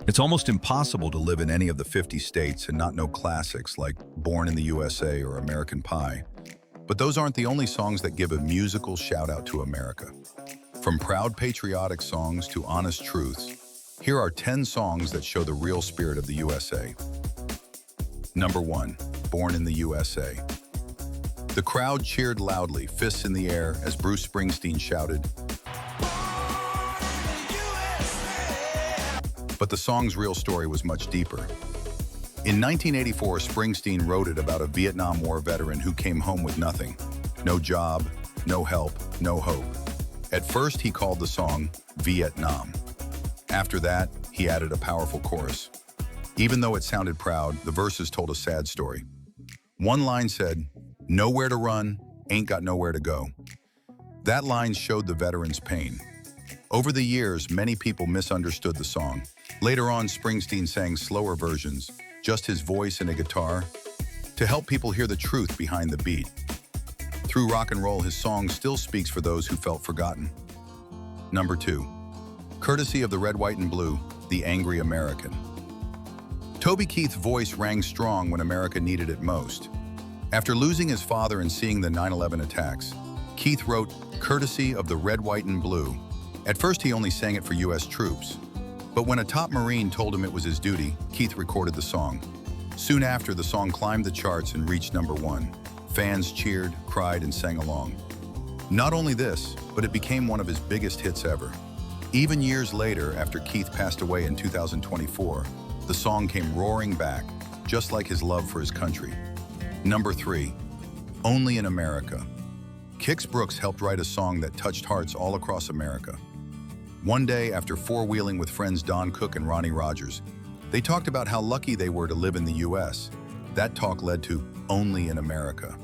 It's almost impossible to live in any of the 50 states and not know classics like Born in the USA or American Pie. But those aren't the only songs that give a musical shout out to America. From proud patriotic songs to honest truths, here are 10 songs that show the real spirit of the USA. Number 1, Born in the USA. The crowd cheered loudly, fists in the air, as Bruce Springsteen shouted. But the song's real story was much deeper. In 1984, Springsteen wrote it about a Vietnam War veteran who came home with nothing. No job, no help, no hope. At first, he called the song Vietnam. After that, he added a powerful chorus. Even though it sounded proud, the verses told a sad story. One line said, "Nowhere to run, ain't got nowhere to go." That line showed the veteran's pain. Over the years, many people misunderstood the song. Later on, Springsteen sang slower versions, just his voice and a guitar, to help people hear the truth behind the beat. Through rock and roll, his song still speaks for those who felt forgotten. Number 2, courtesy of the Red, White, and Blue, The Angry American. Toby Keith's voice rang strong when America needed it most. After losing his father and seeing the 9/11 attacks, Keith wrote Courtesy of the Red, White, and Blue. At first, he only sang it for U.S. troops. But when a top Marine told him it was his duty, Keith recorded the song. Soon after, the song climbed the charts and reached number 1. Fans cheered, cried, and sang along. Not only this, but it became one of his biggest hits ever. Even years later, after Keith passed away in 2024, the song came roaring back, just like his love for his country. Number 3, Only in America. Kix Brooks helped write a song that touched hearts all across America. One day, after four-wheeling with friends Don Cook and Ronnie Rogers, they talked about how lucky they were to live in the U.S. That talk led to Only in America.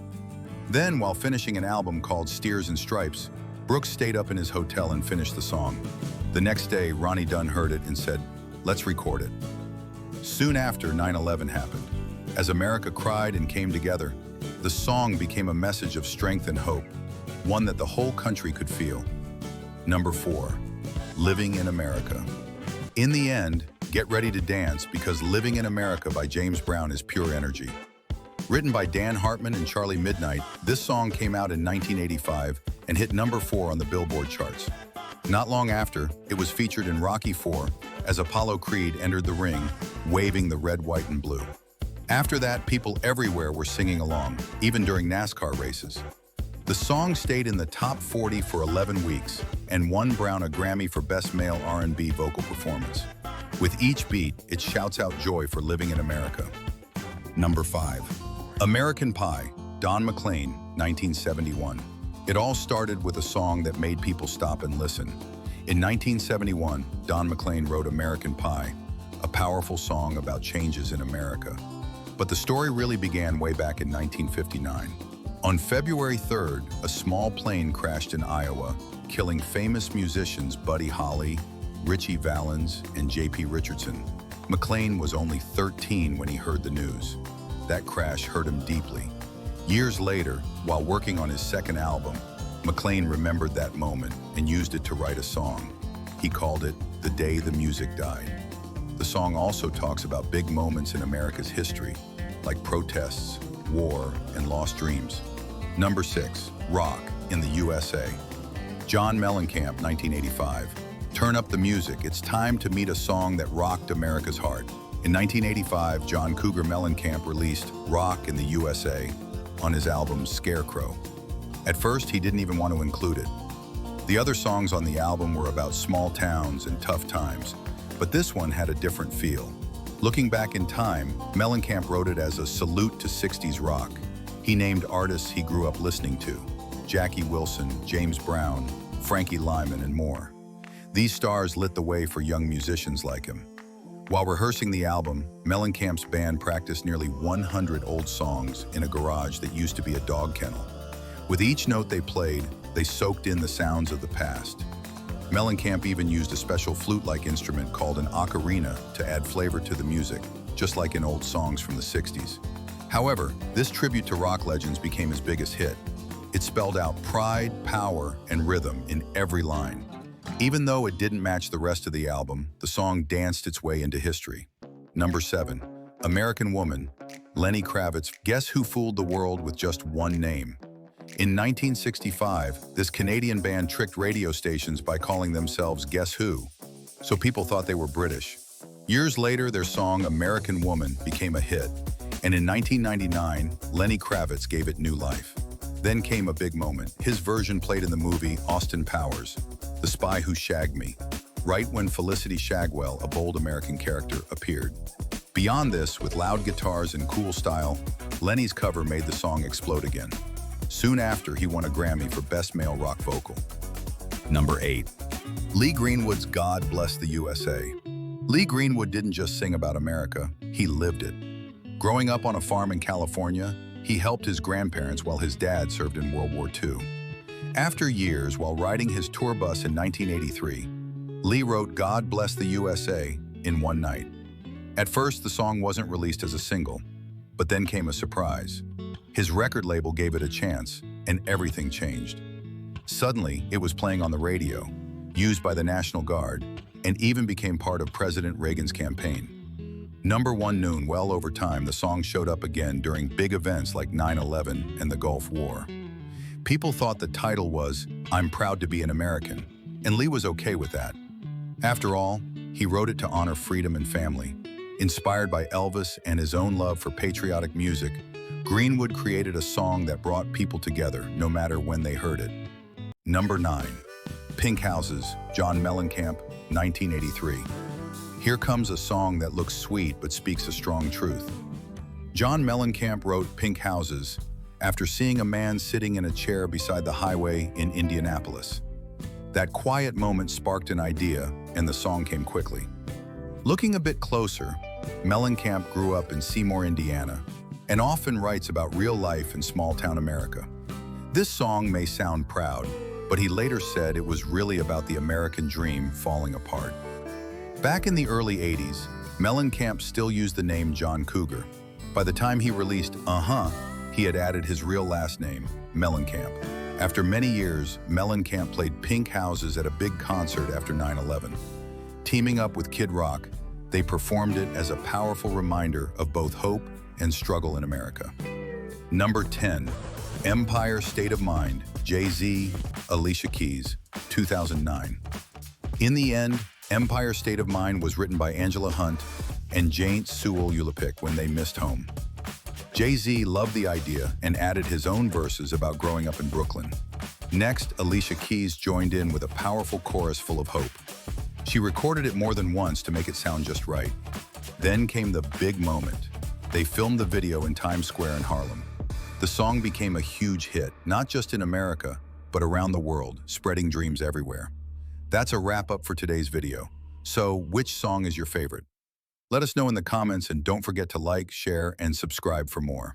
Then, while finishing an album called Steers and Stripes, Brooks stayed up in his hotel and finished the song. The next day, Ronnie Dunn heard it and said, "Let's record it." Soon after, 9/11 happened. As America cried and came together, the song became a message of strength and hope, one that the whole country could feel. Number 4, Living in America. In the end, get ready to dance because Living in America by James Brown is pure energy. Written by Dan Hartman and Charlie Midnight, this song came out in 1985 and hit number 4 on the Billboard charts. Not long after, it was featured in Rocky IV as Apollo Creed entered the ring, waving the red, white, and blue. After that, people everywhere were singing along, even during NASCAR races. The song stayed in the top 40 for 11 weeks and won Brown a Grammy for Best Male R&B Vocal Performance. With each beat, it shouts out joy for living in America. Number 5, American Pie, Don McLean, 1971. It all started with a song that made people stop and listen. In 1971, Don McLean wrote American Pie, a powerful song about changes in America. But the story really began way back in 1959. On February 3rd, a small plane crashed in Iowa, killing famous musicians Buddy Holly, Richie Valens, and J.P. Richardson. McLean was only 13 when he heard the news. That crash hurt him deeply. Years later, while working on his second album, McLean remembered that moment and used it to write a song. He called it The Day the Music Died. The song also talks about big moments in America's history, like protests, war, and lost dreams. Number 6, Rock in the USA. John Mellencamp, 1985. Turn up the music, it's time to meet a song that rocked America's heart. In 1985, John Cougar Mellencamp released Rock in the USA on his album Scarecrow. At first, he didn't even want to include it. The other songs on the album were about small towns and tough times, but this one had a different feel. Looking back in time, Mellencamp wrote it as a salute to 60s rock. He named artists he grew up listening to: Jackie Wilson, James Brown, Frankie Lyman, and more. These stars lit the way for young musicians like him. While rehearsing the album, Mellencamp's band practiced nearly 100 old songs in a garage that used to be a dog kennel. With each note they played, they soaked in the sounds of the past. Mellencamp even used a special flute-like instrument called an ocarina to add flavor to the music, just like in old songs from the 60s. However, this tribute to rock legends became his biggest hit. It spelled out pride, power, and rhythm in every line. Even though it didn't match the rest of the album, the song danced its way into history. Number 7. American Woman, Lenny Kravitz. Guess who fooled the world with just one name? In 1965, this Canadian band tricked radio stations by calling themselves Guess Who, so people thought they were British. Years later, their song American Woman became a hit, and in 1999, Lenny Kravitz gave it new life. Then came a big moment. His version played in the movie Austin Powers, The Spy Who Shagged Me, right when Felicity Shagwell, a bold American character, appeared. Beyond this, with loud guitars and cool style, Lenny's cover made the song explode again. Soon after, he won a Grammy for Best Male Rock Vocal. Number 8. Lee Greenwood's God Bless the USA. Lee Greenwood didn't just sing about America, he lived it. Growing up on a farm in California, he helped his grandparents while his dad served in World War II. After years, while riding his tour bus in 1983, Lee wrote God Bless the USA in one night. At first, the song wasn't released as a single, but then came a surprise. His record label gave it a chance, and everything changed. Suddenly, it was playing on the radio, used by the National Guard, and even became part of President Reagan's campaign. Number 1 noon, well over time, the song showed up again during big events like 9/11 and the Gulf War. People thought the title was, I'm Proud to Be an American, and Lee was okay with that. After all, he wrote it to honor freedom and family. Inspired by Elvis and his own love for patriotic music, Greenwood created a song that brought people together, no matter when they heard it. Number 9. Pink Houses, John Mellencamp, 1983. Here comes a song that looks sweet but speaks a strong truth. John Mellencamp wrote Pink Houses after seeing a man sitting in a chair beside the highway in Indianapolis. That quiet moment sparked an idea, and the song came quickly. Looking a bit closer, Mellencamp grew up in Seymour, Indiana, and often writes about real life in small-town America. This song may sound proud, but he later said it was really about the American dream falling apart. Back in the early 80s, Mellencamp still used the name John Cougar. By the time he released he had added his real last name, Mellencamp. After many years, Mellencamp played Pink Houses at a big concert after 9/11. Teaming up with Kid Rock, they performed it as a powerful reminder of both hope and struggle in America. Number 10. Empire State of Mind, Jay-Z, Alicia Keys, 2009. In the end, Empire State of Mind was written by Angela Hunt and Jane Sewell Ulapik when they missed home. Jay-Z loved the idea and added his own verses about growing up in Brooklyn. Next, Alicia Keys joined in with a powerful chorus full of hope. She recorded it more than once to make it sound just right. Then came the big moment. They filmed the video in Times Square in Harlem. The song became a huge hit, not just in America, but around the world, spreading dreams everywhere. That's a wrap-up for today's video. So, which song is your favorite? Let us know in the comments, and don't forget to like, share, and subscribe for more.